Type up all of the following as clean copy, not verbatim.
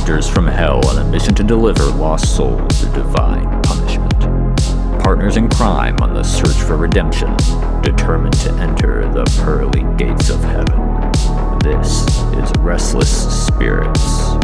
sisters from hell on a mission to deliver lost souls to divine punishment. Partners in crime on the search for redemption, determined to enter the pearly gates of heaven. This is Restless Spirits.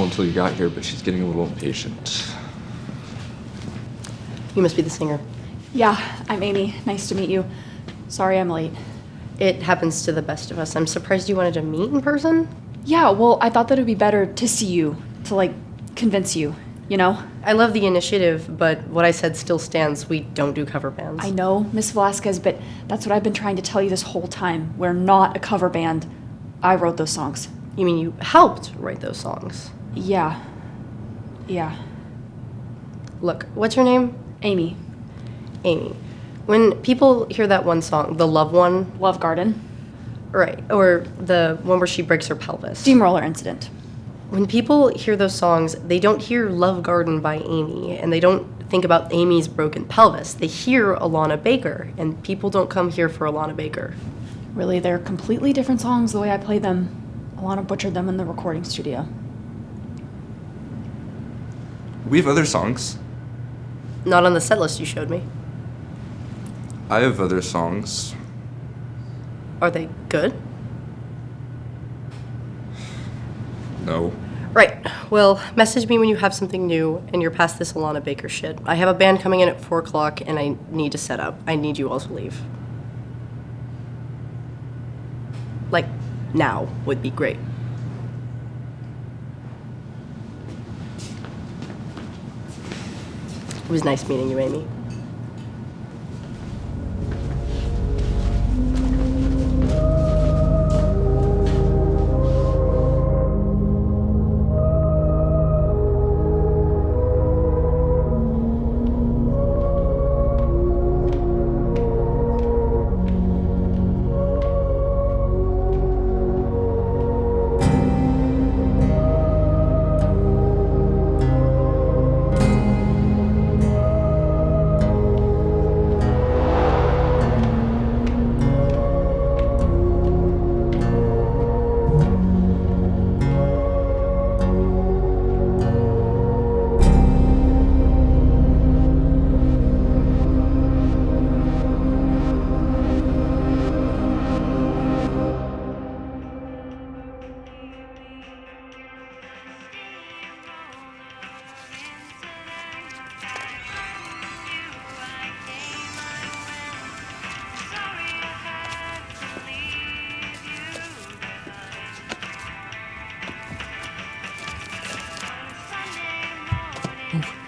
Until you got here, but she's getting a little impatient. You must be the singer. Yeah, I'm Amy. Nice to meet you. Sorry I'm late. It happens to the best of us. I'm surprised you wanted to meet in person. Yeah, well, I thought that it would be better to see you, to, convince you, you know? I love the initiative, but what I said still stands. We don't do cover bands. I know, Miss Velasquez, but that's what I've been trying to tell you this whole time. We're not a cover band. I wrote those songs. You mean you helped write those songs? Yeah. Look, what's your name? Amy. Amy. When people hear that one song, the Love one, Love Garden. right, or the one where she breaks her pelvis. Steamroller Incident. When people hear those songs, they don't hear Love Garden by Amy, and they don't think about Amy's broken pelvis. They hear Alana Baker, and people don't come here for Alana Baker. Really, they're completely different songs the way I play them. Alana butchered them in the recording studio. We have other songs. Not on the set list you showed me. I have other songs. Are they good? No. Right. Well, message me when you have something new and you're past this Alana Baker shit. I have a band coming in at 4 o'clock and I need to set up. I need you all to leave. Like, now would be great. It was nice meeting you, Amy.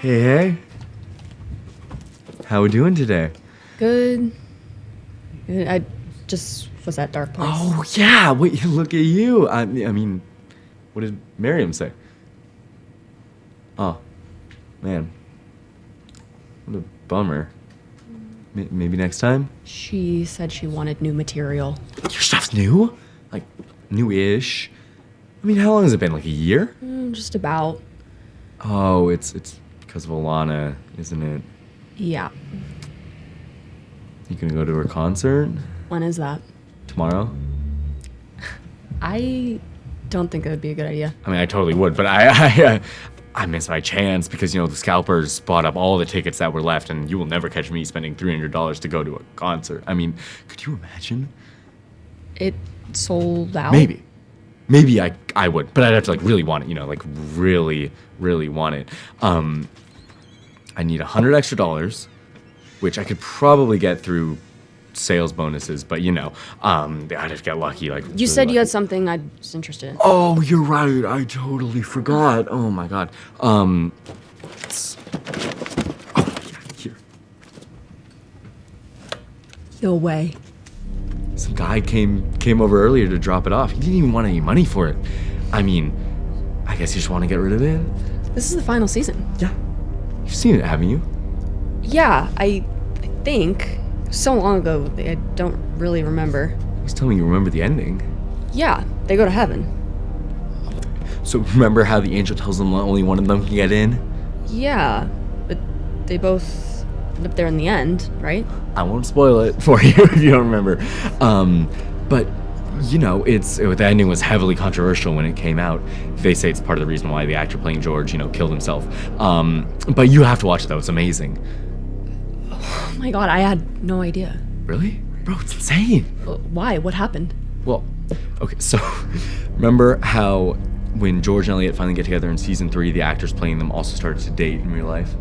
Hey. How we doing today? Good. I just was at Dark Place. Oh, yeah. Wait, look at you. I mean, what did Miriam say? Oh, man. What a bummer. Maybe next time? She said she wanted new material. Your stuff's new? Like, new-ish? I mean, how long has it been? Like a year? Just about. Oh, it's because of Alana, isn't it? Yeah. You gonna go to her concert? When is that? Tomorrow? I don't think it would be a good idea. I mean, I totally would, but I missed my chance because, the scalpers bought up all the tickets that were left, and you will never catch me spending $300 to go to a concert. I mean, could you imagine? It sold out? Maybe. Maybe I would, but I'd have to, really want it, really, really want it. I need $100 extra, which I could probably get through sales bonuses, but, I'd have to get lucky, You really said you lucky. had something I was interested in. Oh, you're right. I totally forgot. Oh my god. It's... Oh, yeah, here. No way. Some guy came over earlier to drop it off. He didn't even want any money for it. I mean, I guess you just want to get rid of it. This is the final season. Yeah. You've seen it, haven't you? Yeah, I think. So long ago, I don't really remember. He's telling me you remember the ending. Yeah, they go to heaven. So remember how the angel tells them only one of them can get in? Yeah, but they both end up there in the end, right? I won't spoil it for you if you don't remember. But the ending was heavily controversial when it came out. They say it's part of the reason why the actor playing George, killed himself. But you have to watch it though; it's amazing. Oh my god, I had no idea. Really, bro? It's insane. Why? What happened? Well, okay. So, remember how when George and Elliot finally get together in season 3, the actors playing them also started to date in real life?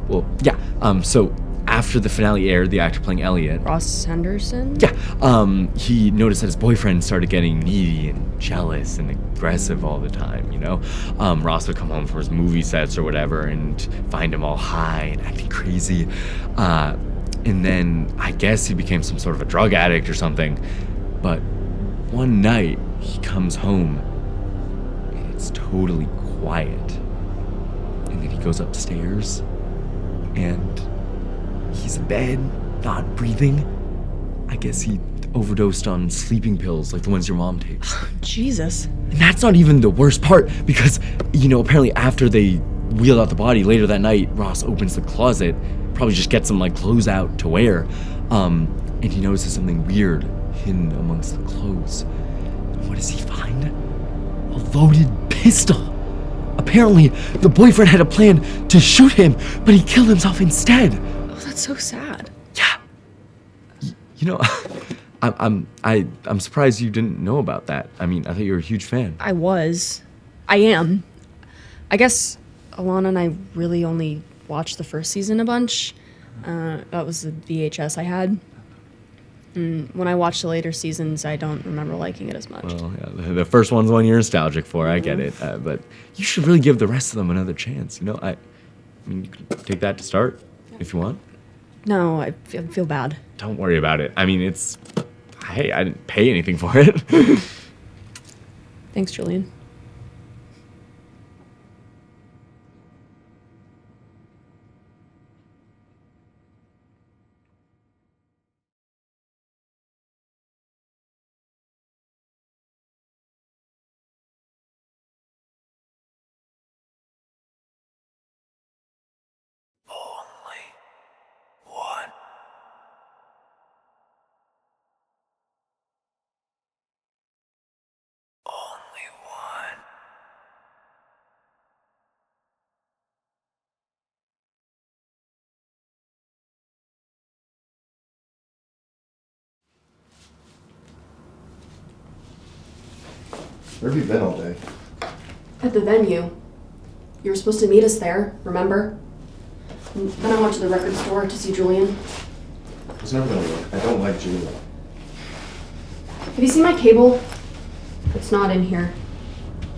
Well, yeah. So after the finale aired, the actor playing Elliot, Ross Henderson? yeah, he noticed that his boyfriend started getting needy and jealous and aggressive all the time, Ross would come home from his movie sets or whatever and find him all high and acting crazy. And then I guess he became some sort of a drug addict or something. But one night, he comes home and it's totally quiet. And then he goes upstairs and He's in bed, not breathing. I guess he overdosed on sleeping pills like the ones your mom takes. Jesus. And that's not even the worst part, because, apparently after they wheeled out the body later that night, Ross opens the closet, probably just gets some, clothes out to wear, and he notices something weird hidden amongst the clothes. And what does he find? A loaded pistol. Apparently, the boyfriend had a plan to shoot him, but he killed himself instead. Oh, that's so sad. Yeah. I'm surprised you didn't know about that. I mean, I thought you were a huge fan. I am. I guess Alana and I really only watched the first season a bunch. That was the VHS I had. And when I watched the later seasons, I don't remember liking it as much. Well, yeah, the first one's one you're nostalgic for. I get it, but you should really give the rest of them another chance. I mean, you can take that to start if you want. No, I feel bad. Don't worry about it. I mean, hey, I didn't pay anything for it. Thanks, Julian. Where have you been all day? At the venue. You were supposed to meet us there, remember? And then I went to the record store to see Julian. I was never gonna look. I don't like Julia. Have you seen my cable? It's not in here.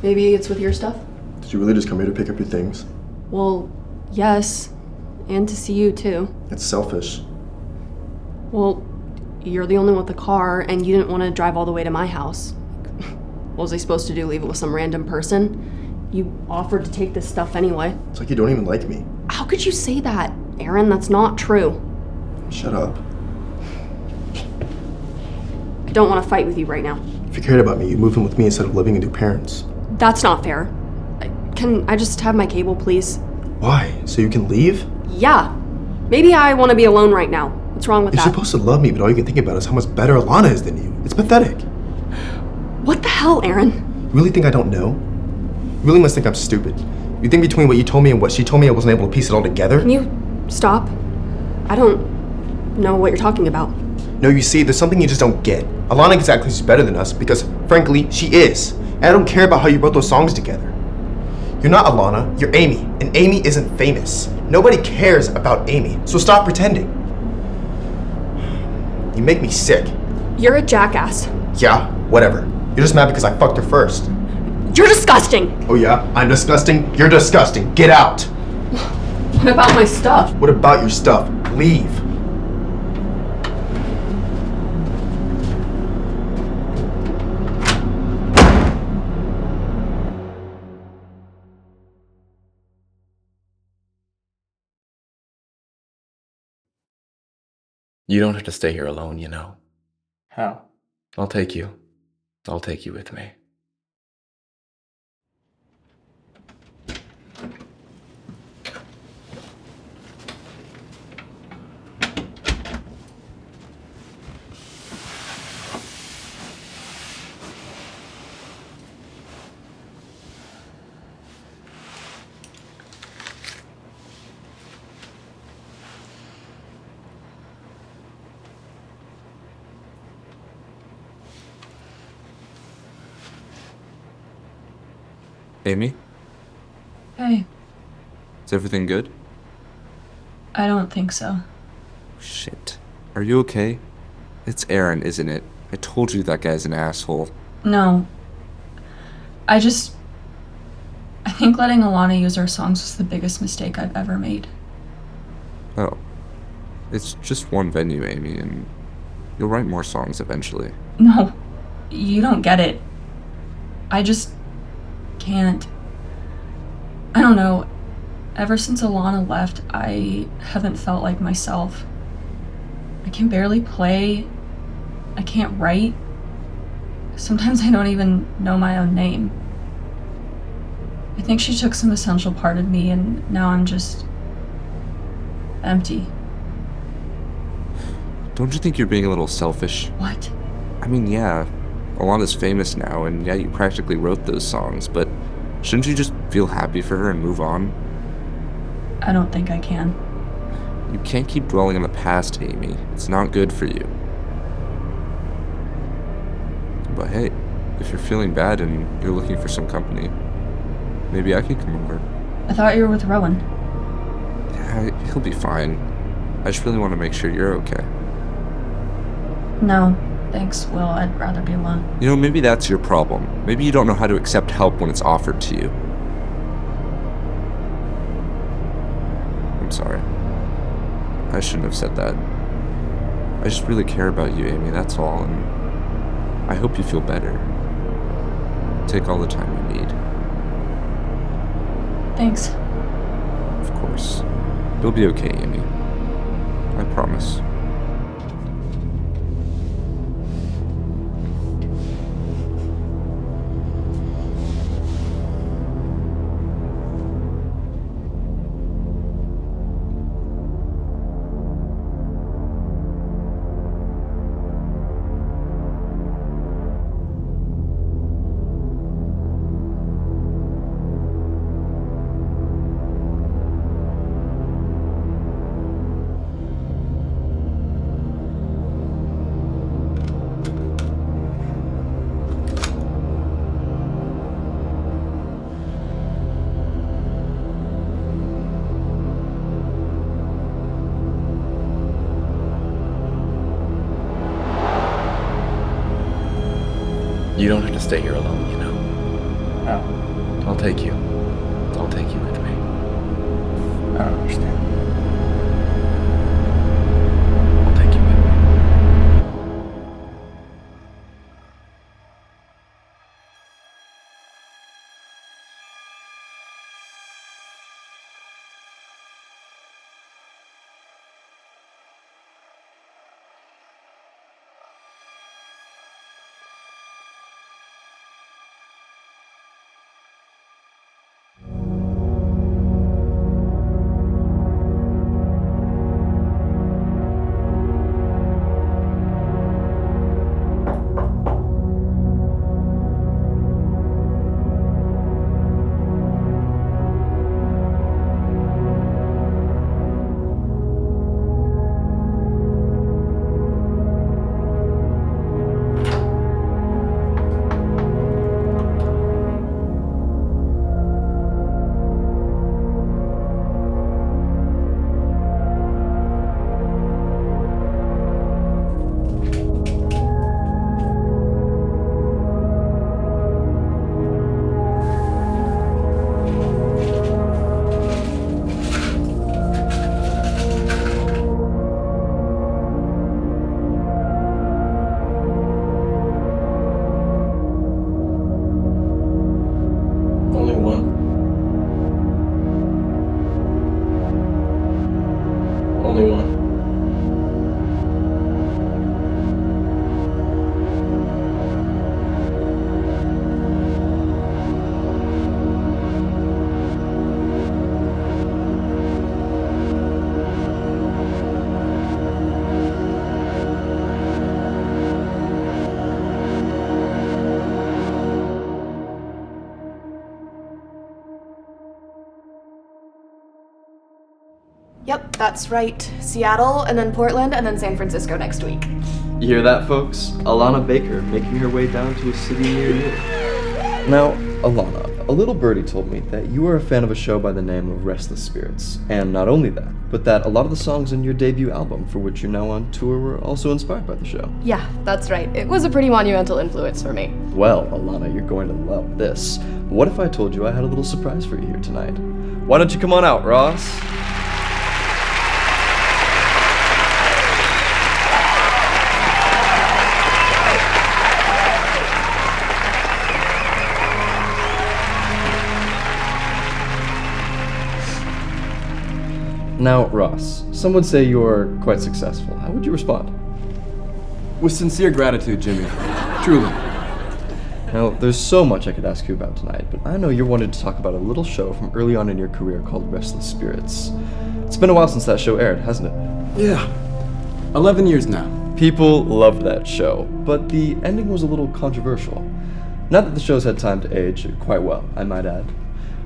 Maybe it's with your stuff? Did you really just come here to pick up your things? Well, yes. And to see you, too. It's selfish. Well, you're the only one with a car, and you didn't want to drive all the way to my house. What was I supposed to do, leave it with some random person? You offered to take this stuff anyway. It's like you don't even like me. How could you say that, Aaron? That's not true. Shut up. I don't want to fight with you right now. If you cared about me, you'd move in with me instead of living with your parents. That's not fair. Can I just have my cable, please? Why? So you can leave? Yeah. Maybe I want to be alone right now. What's wrong with You're that? supposed to love me, but all you can think about is how much better Alana is than you. It's pathetic. What the hell, Aaron? You really think I don't know? You really must think I'm stupid. You think between what you told me and what she told me, I wasn't able to piece it all together? Can you stop? I don't know what you're talking about. No, you see, there's something you just don't get. Alana exactly is better than us because, frankly, she is. And I don't care about how you wrote those songs together. You're not Alana, you're Amy, and Amy isn't famous. Nobody cares about Amy, so stop pretending. You make me sick. You're a jackass. Yeah, whatever. You're just mad because I fucked her first. You're disgusting. Oh yeah? I'm disgusting? You're disgusting. Get out! What about my stuff? What about your stuff? Leave. You don't have to stay here alone, How? I'll take you. I'll take you with me. Amy, Hey, is everything good? I don't think so. Shit. Are you okay? It's Aaron, isn't it? I told you that guy's an asshole. No. I think letting Alana use our songs was the biggest mistake I've ever made. Oh. It's just one venue, Amy, and you'll write more songs eventually. No, you don't get it. I just can't. I don't know. Ever since Alana left, I haven't felt like myself. I can barely play. I can't write. Sometimes I don't even know my own name. I think she took some essential part of me, and now I'm just empty. Don't you think you're being a little selfish? What? I mean, yeah, Alana's famous now, and yeah, you practically wrote those songs, but shouldn't you just feel happy for her and move on? I don't think I can. You can't keep dwelling on the past, Amy. It's not good for you. But hey, if you're feeling bad and you're looking for some company, maybe I could come over. I thought you were with Rowan. Yeah, he'll be fine. I just really want to make sure you're okay. No, thanks, Will. I'd rather be alone. You know, maybe that's your problem. Maybe you don't know how to accept help when it's offered to you. I'm sorry. I shouldn't have said that. I just really care about you, Amy, that's all, and I hope you feel better. Take all the time you need. Thanks. Of course. You'll be okay, Amy. I promise. You don't have to stay here alone, you know. Oh, I'll take you. I'll take you with me. I don't understand. I'll take you with me. Only one. Only one. Yep, that's right. Seattle, and then Portland, and then San Francisco next week. You hear that, folks? Alana Baker making her way down to a city near you. Now, Alana, a little birdie told me that you are a fan of a show by the name of Restless Spirits. And not only that, but that a lot of the songs in your debut album, for which you're now on tour, were also inspired by the show. Yeah, that's right. It was a pretty monumental influence for me. Well, Alana, you're going to love this. What if I told you I had a little surprise for you here tonight? Why don't you come on out, Ross? Now, Ross, some would say you're quite successful. How would you respond? With sincere gratitude, Jimmy. Truly. Now, there's so much I could ask you about tonight, but I know you wanted to talk about a little show from early on in your career called Restless Spirits. It's been a while since that show aired, hasn't it? Yeah. 11 years now. People loved that show, but the ending was a little controversial. Not that the show's had time to age quite well, I might add.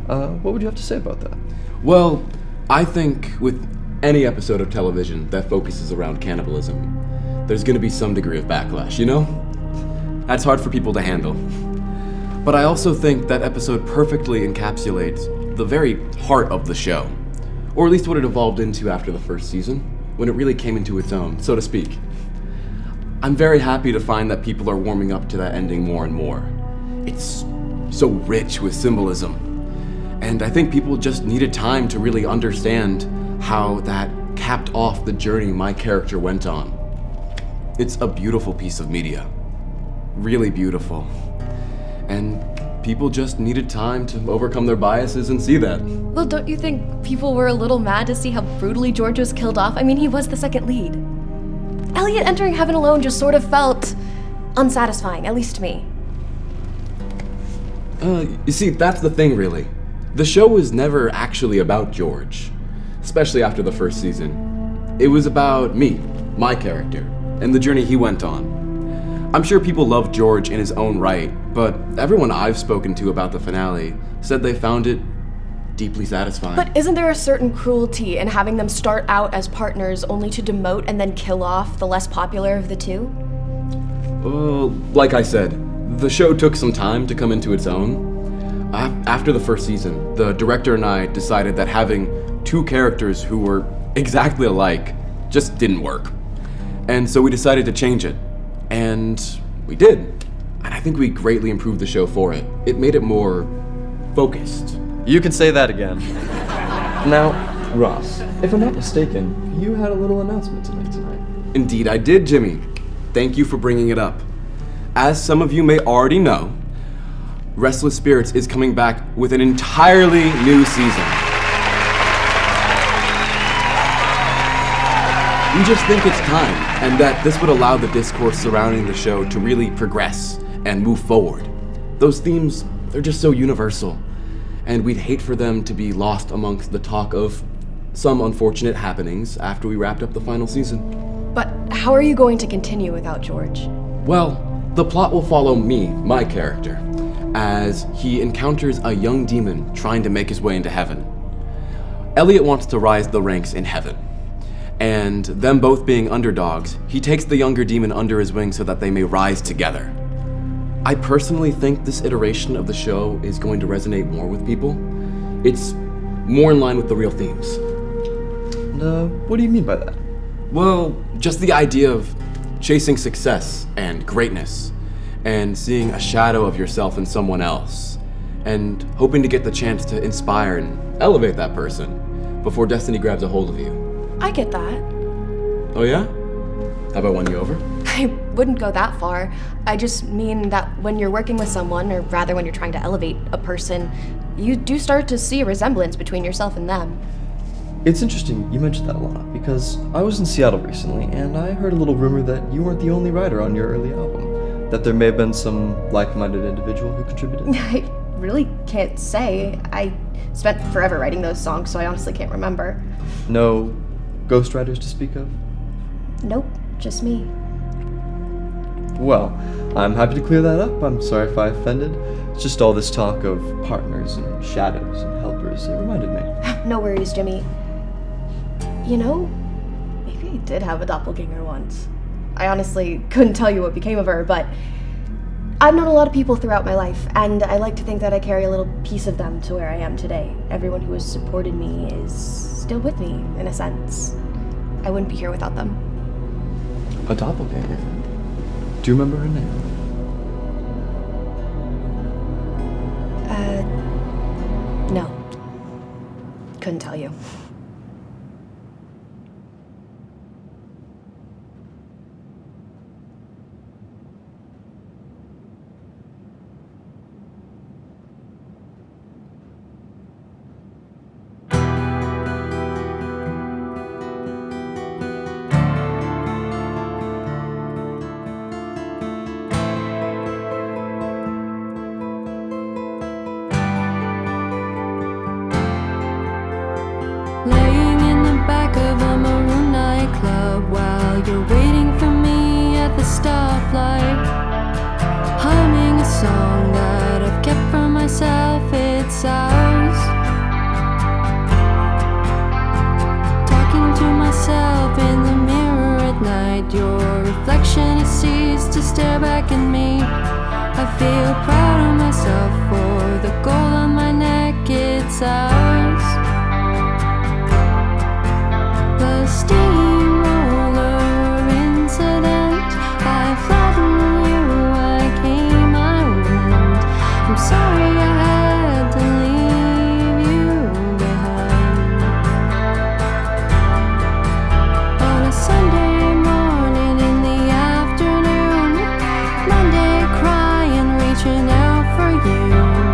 What would you have to say about that? Well, I think with any episode of television that focuses around cannibalism, there's gonna be some degree of backlash, you know? That's hard for people to handle. But I also think that episode perfectly encapsulates the very heart of the show. Or at least what it evolved into after the first season, when it really came into its own, so to speak. I'm very happy to find that people are warming up to that ending more and more. It's so rich with symbolism. And I think people just needed time to really understand how that capped off the journey my character went on. It's a beautiful piece of media. Really beautiful. And people just needed time to overcome their biases and see that. Well, don't you think people were a little mad to see how brutally George was killed off? I mean, he was the second lead. Elliot entering heaven alone just sort of felt unsatisfying, at least to me. You see, that's the thing, really. The show was never actually about George, especially after the first season. It was about me, my character, and the journey he went on. I'm sure people love George in his own right, but everyone I've spoken to about the finale said they found it deeply satisfying. But isn't there a certain cruelty in having them start out as partners only to demote and then kill off the less popular of the two? Like I said, the show took some time to come into its own. After the first season, the director and I decided that having two characters who were exactly alike just didn't work. And so we decided to change it. And we did. And I think we greatly improved the show for it. It made it more focused. You can say that again. Now, Ross, if I'm not mistaken, you had a little announcement to make tonight. Indeed I did, Jimmy. Thank you for bringing it up. As some of you may already know, Restless Spirits is coming back with an entirely new season. We just think it's time, and that this would allow the discourse surrounding the show to really progress and move forward. Those themes, they're just so universal, and we'd hate for them to be lost amongst the talk of some unfortunate happenings after we wrapped up the final season. But how are you going to continue without George? Well, the plot will follow me, my character, as he encounters a young demon trying to make his way into heaven. Elliot wants to rise the ranks in heaven. And them both being underdogs, he takes the younger demon under his wing so that they may rise together. I personally think this iteration of the show is going to resonate more with people. It's more in line with the real themes. What do you mean by that? Well, just the idea of chasing success and greatness, and seeing a shadow of yourself in someone else, and hoping to get the chance to inspire and elevate that person before destiny grabs a hold of you. I get that. Oh yeah? Have I won you over? I wouldn't go that far. I just mean that when you're working with someone, or rather when you're trying to elevate a person, you do start to see a resemblance between yourself and them. It's interesting you mentioned that, Alana, because I was in Seattle recently, and I heard a little rumor that you weren't the only writer on your early album. That there may have been some like-minded individual who contributed. I really can't say. I spent forever writing those songs, so I honestly can't remember. No ghostwriters to speak of? Nope, just me. Well, I'm happy to clear that up. I'm sorry if I offended. It's just all this talk of partners and shadows and helpers. It reminded me. No worries, Jimmy. You know, maybe I did have a doppelganger once. I honestly couldn't tell you what became of her, but I've known a lot of people throughout my life, and I like to think that I carry a little piece of them to where I am today. Everyone who has supported me is still with me, in a sense. I wouldn't be here without them. A doppelganger? Do you remember her name? No. Couldn't tell you. the stoplight, humming a song that I've kept for myself. It's ours. Talking to myself in the mirror at night. Your reflection has ceased to stare back at me. I feel proud of myself for the gold on my neck. It's ours. The steamroller incident. I flattened you, I came, I went. I'm sorry I had to leave you behind. On a Sunday morning in the afternoon, Monday crying, reaching out for you,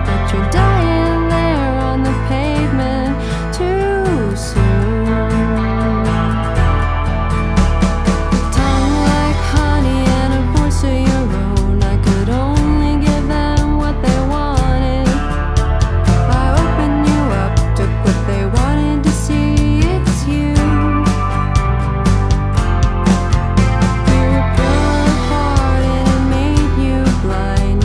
but you're dying there on the pavement too soon. Tongue like honey and a voice of your own. I could only give them what they wanted. I opened you up, took what they wanted to see. It's you. You were pure of heart and it made you blind.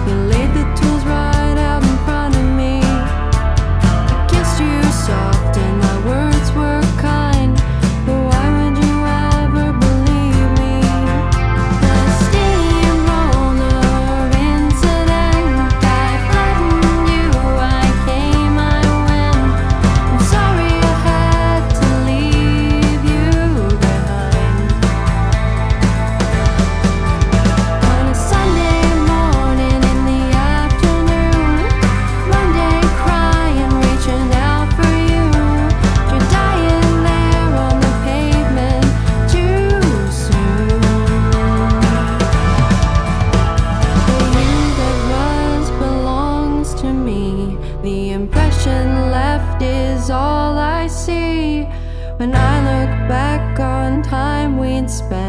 You laid the tools right out in front of me. I kissed you soft and my words were kind, but why would you ever believe me? The steamroller incident. I flattened you, I came, I went. I'm sorry I had to leave you behind. On a Sunday morning in the afternoon, Monday crying, reaching out for you. You're dying there on the pavement too soon. The you that was belongs to me. The impression left is all I see. When I look back on time we'd spent